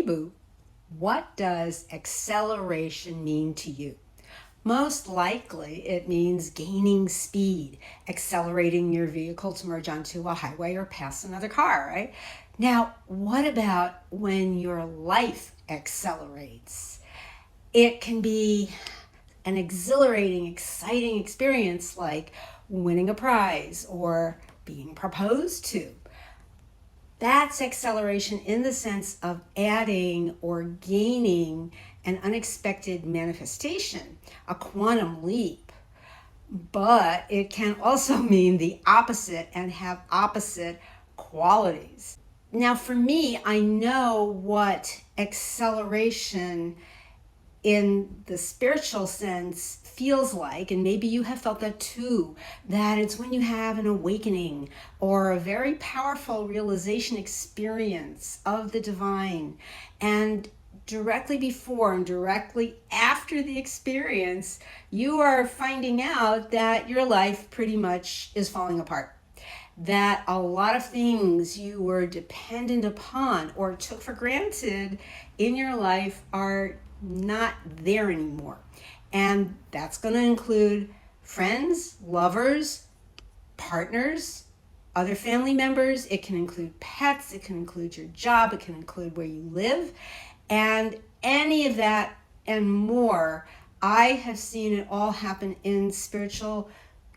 Hey boo, what does acceleration mean to you? Most likely it means gaining speed, accelerating your vehicle to merge onto a highway or pass another car, right? Now, what about when your life accelerates? It can be an exhilarating, exciting experience like winning a prize or being proposed to. That's acceleration in the sense of adding or gaining an unexpected manifestation, a quantum leap. But it can also mean the opposite and have opposite qualities. Now, for me, I know what acceleration in the spiritual sense feels like, and maybe you have felt that too, that it's when you have an awakening or a very powerful realization experience of the divine, and directly before and directly after the experience, you are finding out that your life pretty much is falling apart, that a lot of things you were dependent upon or took for granted in your life are not there anymore. And that's going to include friends, lovers, partners, other family members. It can include pets. It can include your job. It can include where you live. And any of that and more, I have seen it all happen in spiritual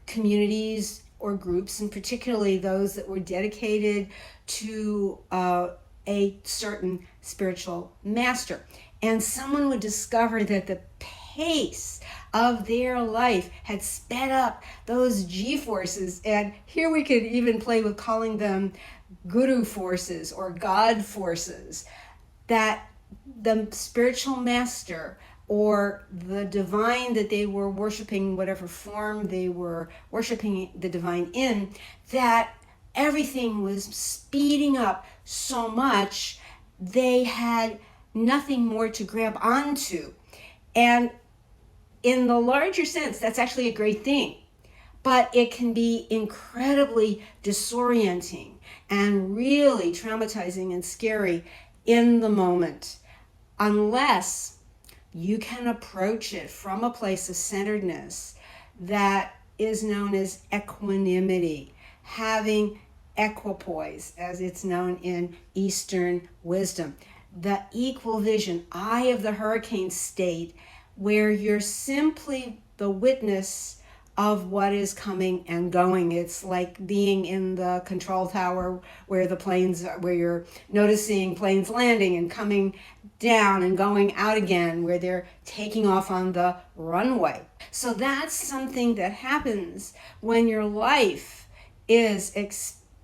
communities or groups, and particularly those that were dedicated to a certain spiritual master. And someone would discover that the pace of their life had sped up those G-forces. And here we could even play with calling them guru forces or God forces, that the spiritual master or the divine that they were worshiping, whatever form they were worshiping the divine in, that everything was speeding up so much they had nothing more to grab onto. And in the larger sense, that's actually a great thing. But it can be incredibly disorienting and really traumatizing and scary in the moment, unless you can approach it from a place of centeredness that is known as equanimity, having equipoise, as it's known in Eastern wisdom. The equal vision, eye of the hurricane state, where you're simply the witness of what is coming and going. It's like being in the control tower where the planes are, where you're noticing planes landing and coming down and going out again, where they're taking off on the runway. So that's something that happens when your life is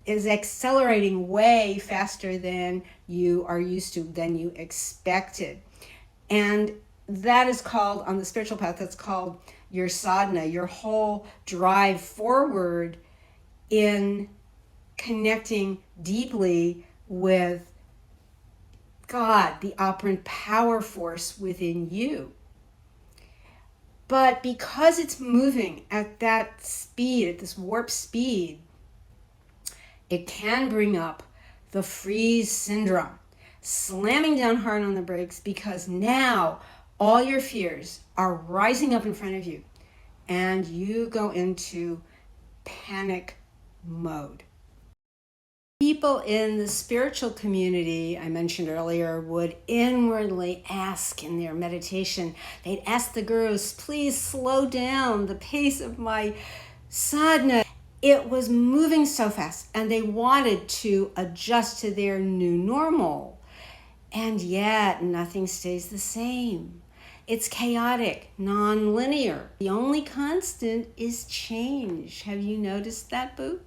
accelerating way faster than you are used to, than you expected. And that is called, on the spiritual path, that's called your sadhana, your whole drive forward in connecting deeply with God, the operant power force within you. But because it's moving at that speed, at this warp speed, it can bring up the freeze syndrome, slamming down hard on the brakes, because now all your fears are rising up in front of you and you go into panic mode. People in the spiritual community I mentioned earlier would inwardly ask in their meditation, they'd ask the gurus, please slow down the pace of my sadhana. It was moving so fast and they wanted to adjust to their new normal. And yet nothing stays the same. It's chaotic, non-linear. The only constant is change. Have you noticed that, boo?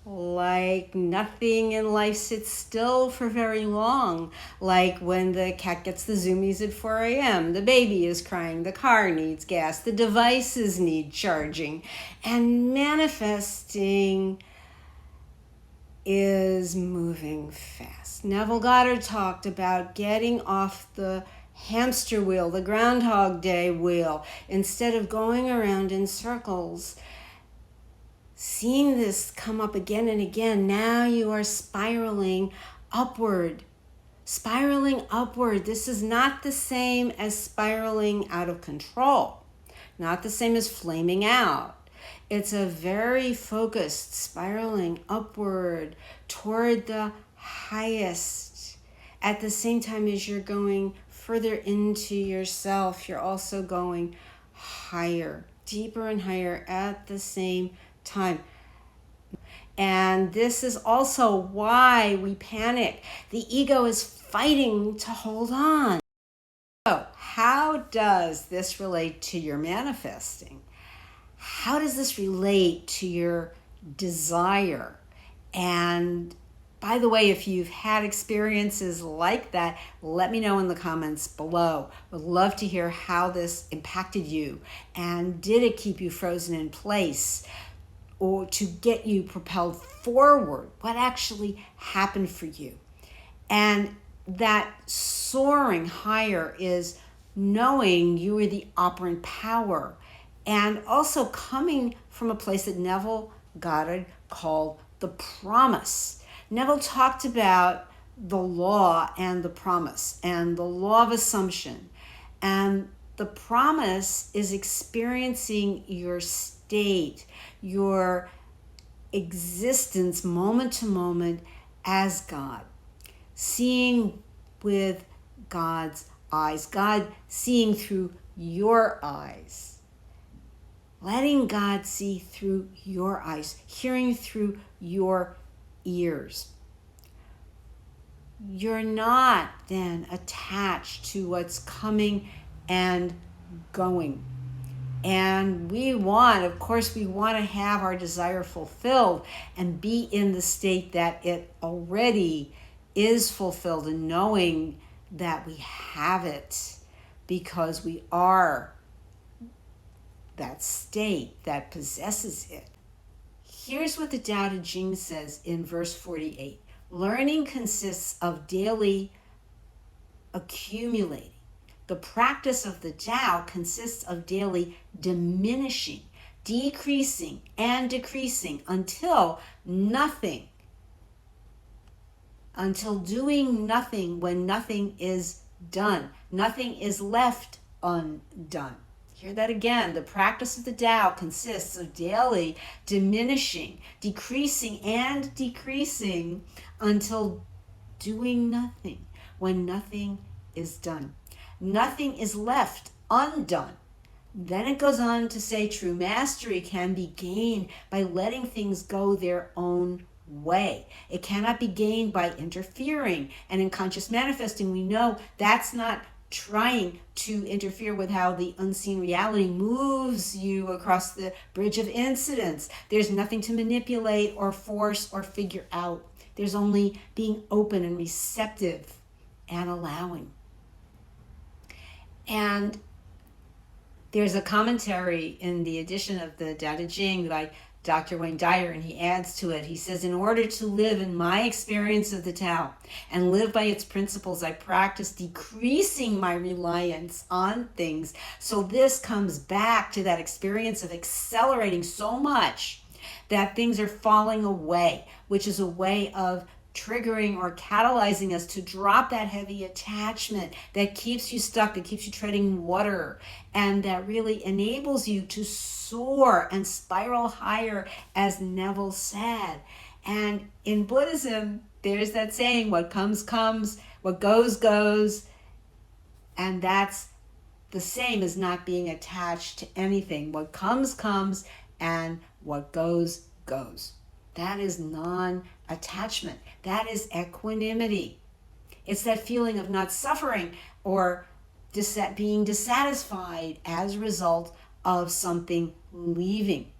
Like nothing in life sits still for very long. Like when the cat gets the zoomies at 4 a.m., the baby is crying, the car needs gas, the devices need charging. And manifesting is moving fast. Neville Goddard talked about getting off the hamster wheel, the Groundhog Day wheel, instead of going around in circles. Seeing this come up again and again, now you are spiraling upward Spiraling upward, this is not the same as spiraling out of control, not the same as flaming out. It's a very focused spiraling upward toward the highest. At the same time as you're going further into yourself, you're also going higher, deeper and higher at the same time. And this is also why we panic. The ego is fighting to hold on. So, how does this relate to your manifesting? How does this relate to your desire? And by the way, if you've had experiences like that, let me know in the comments below. Would love to hear how this impacted you. And did it keep you frozen in place? Or to get you propelled forward? What actually happened for you? And that soaring higher is knowing you are the operant power, and also coming from a place that Neville Goddard called the promise. Neville talked about the law and the promise, and the law of assumption. And the promise is experiencing your state, your existence moment to moment as God, seeing with God's eyes, God seeing through your eyes, letting God see through your eyes, hearing through your ears. You're not then attached to what's coming and going. And we want to have our desire fulfilled and be in the state that it already is fulfilled, and knowing that we have it because we are that state that possesses it. Here's what the Tao Te Ching says in verse 48. Learning consists of daily accumulating. The practice of the Tao consists of daily diminishing, decreasing, and decreasing until doing nothing when nothing is done. Nothing is left undone. Hear that again. The practice of the Tao consists of daily diminishing, decreasing, and decreasing until doing nothing when nothing is done. Nothing is left undone. Then it goes on to say true mastery can be gained by letting things go their own way. It cannot be gained by interfering. And in conscious manifesting, we know that's not trying to interfere with how the unseen reality moves you across the bridge of incidents. There's nothing to manipulate or force or figure out. There's only being open and receptive and allowing. And there's a commentary in the edition of the Tao Te Ching by Dr. Wayne Dyer, and he adds to it. He says, in order to live in my experience of the Tao and live by its principles, I practice decreasing my reliance on things. So this comes back to that experience of accelerating so much that things are falling away, which is a way of triggering or catalyzing us to drop that heavy attachment that keeps you stuck, that keeps you treading water, and that really enables you to soar and spiral higher, as Neville said. And in Buddhism, there's that saying, what comes, comes, what goes, goes. And that's the same as not being attached to anything. What comes, comes, and what goes, goes. That is non-attachment. That is equanimity. It's that feeling of not suffering or being dissatisfied as a result of something leaving.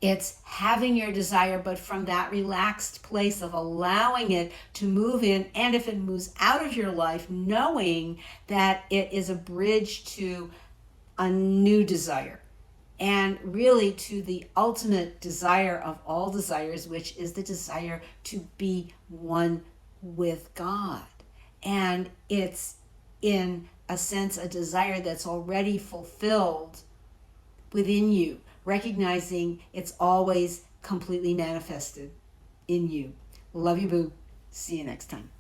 It's having your desire, but from that relaxed place of allowing it to move in, and if it moves out of your life, knowing that it is a bridge to a new desire. And really to the ultimate desire of all desires, which is the desire to be one with God. And it's, in a sense, a desire that's already fulfilled within you, recognizing it's always completely manifested in you. Love you, boo. See you next time.